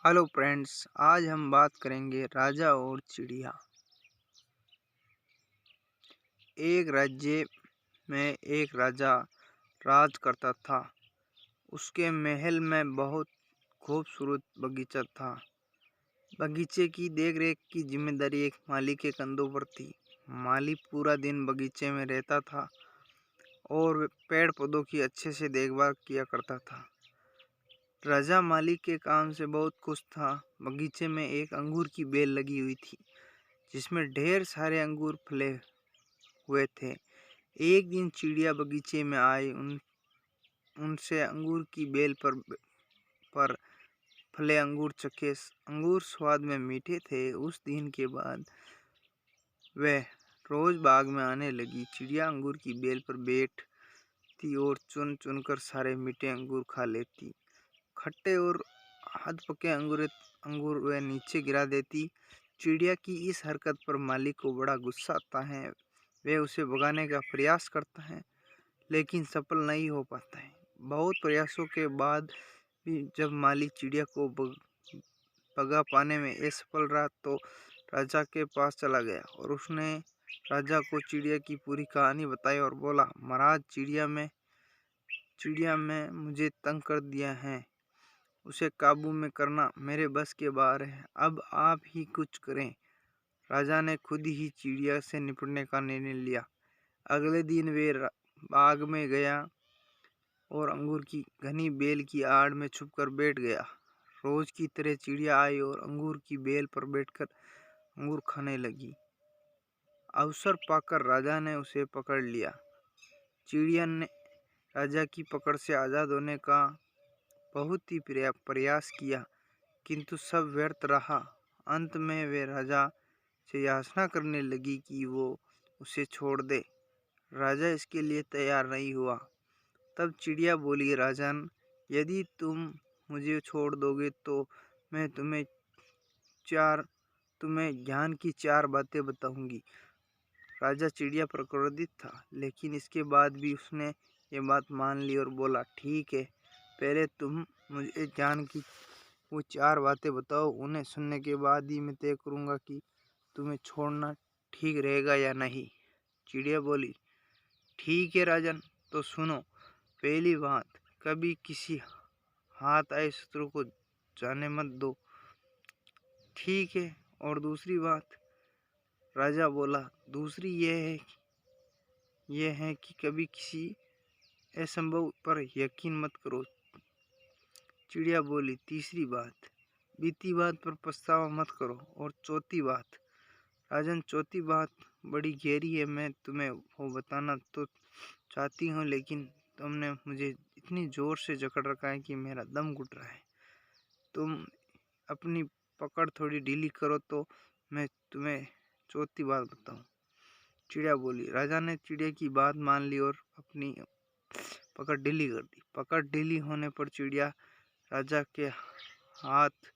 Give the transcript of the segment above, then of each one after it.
Hello friends, आज हम बात करेंगे राजा और चिड़िया। एक राज्य में एक राजा राज करता था। उसके महल में बहुत खूबसूरत बगीचा था। बगीचे की देखरेख की जिम्मेदारी एक माली के कंधों पर थी। माली पूरा दिन बगीचे में रहता था और पेड़ पौधों की अच्छे से देखभाल किया करता था। राजा माली के काम से बहुत खुश था। बगीचे में एक अंगूर की बेल लगी हुई थी जिसमें ढेर सारे अंगूर फले हुए थे। एक दिन चिड़िया बगीचे में आई। उनसे अंगूर की बेल पर फले अंगूर चखे। अंगूर स्वाद में मीठे थे। उस दिन के बाद वह रोज बाग में आने लगी। चिड़िया अंगूर की बेल पर बैठती और चुन चुनकर सारे मीठे अंगूर खा लेती। खट्टे और आध पके अंगूर वह नीचे गिरा देती। चिड़िया की इस हरकत पर मालिक को बड़ा गुस्सा आता है। वह उसे भगाने का प्रयास करता है लेकिन सफल नहीं हो पाता है। बहुत प्रयासों के बाद भी जब मालिक चिड़िया को भगा पाने में असफल रहा तो राजा के पास चला गया और उसने राजा को चिड़िया की पूरी कहानी बताई और बोला, महाराज, चिड़िया में मुझे तंग कर दिया है। उसे काबू में करना मेरे बस के बाहर है। अब आप ही कुछ करें। राजा ने खुद ही चिड़िया से निपटने का निर्णय लिया। अगले दिन वे बाग में गया और अंगूर की घनी बेल की आड़ में छुपकर बैठ गया। रोज की तरह चिड़िया आई और अंगूर की बेल पर बैठकर अंगूर खाने लगी। अवसर पाकर राजा ने उसे पकड़ लिया। चिड़िया ने राजा की पकड़ से आज़ाद होने का बहुत ही प्रयास किया किंतु सब व्यर्थ रहा। अंत में वे राजा से याचना करने लगी कि वो उसे छोड़ दे। राजा इसके लिए तैयार नहीं हुआ। तब चिड़िया बोली, राजन, यदि तुम मुझे छोड़ दोगे तो मैं तुम्हें ज्ञान की 4 बातें बताऊंगी। राजा चिड़िया पर क्रोधित था लेकिन इसके बाद भी उसने ये बात मान ली और बोला, ठीक है, पहले तुम मुझे ज्ञान की वो 4 बातें बताओ। उन्हें सुनने के बाद ही मैं तय करूंगा कि तुम्हें छोड़ना ठीक रहेगा या नहीं। चिड़िया बोली, ठीक है राजन, तो सुनो। पहली बात, कभी किसी हाथ आए शत्रु को जाने मत दो। ठीक है। और दूसरी बात? राजा बोला, दूसरी यह है कि कभी किसी असंभव पर यकीन मत करो। चिड़िया बोली, तीसरी बात, बीती बात पर पछतावा मत करो। और चौथी बात? राजन, चौथी बात बड़ी गहरी है। मैं तुम्हें वो बताना तो चाहती हूँ लेकिन तुमने मुझे इतनी जोर से जकड़ रखा है कि मेरा दम घुट रहा है। तुम अपनी पकड़ थोड़ी ढीली करो तो मैं तुम्हें चौथी बात बताऊं। चिड़िया बोली। राजा ने चिड़िया की बात मान ली और अपनी पकड़ ढीली कर दी। पकड़ ढीली होने पर चिड़िया राजा के हाथ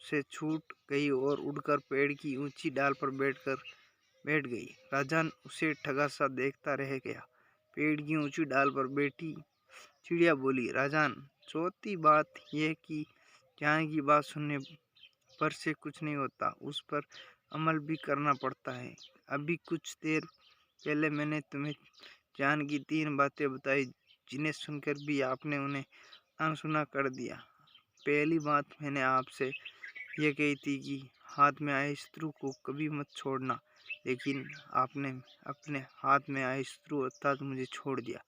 से छूट गई और उड़कर पेड़ की ऊंची डाल पर बैठ गई। राजा उसे ठगा सा देखता रह गया। पेड़ की ऊंची डाल पर बैठी चिड़िया बोली, राजन, चौथी बात यह कि ज्ञान की बात सुनने पर से कुछ नहीं होता, उस पर अमल भी करना पड़ता है। अभी कुछ देर पहले मैंने तुम्हें ज्ञान की 3 बातें बताई जिन्हें सुनकर भी आपने उन्हें अनसुना कर दिया। पहली बात मैंने आपसे यह कही थी कि हाथ में आए शत्रु को कभी मत छोड़ना, लेकिन आपने अपने हाथ में आए शत्रु अर्थात मुझे छोड़ दिया।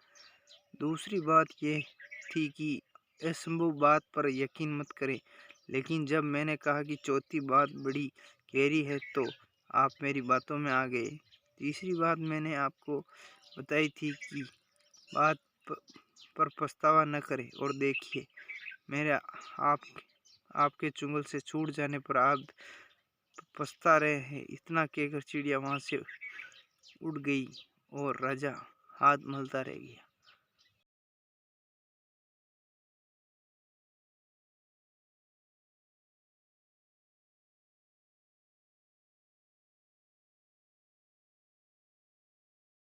दूसरी बात यह थी कि असंभव बात पर यकीन मत करें, लेकिन जब मैंने कहा कि चौथी बात बड़ी गहरी है तो आप मेरी बातों में आ गए। तीसरी बात मैंने आपको बताई थी कि बात पर पछतावा न करें। और देखिए, मेरे आपके चुंगल से छूट जाने पर आप पछता रहे हैं। इतना कहकर चिड़िया वहाँ से उड़ गई और राजा हाथ मलता रह गया।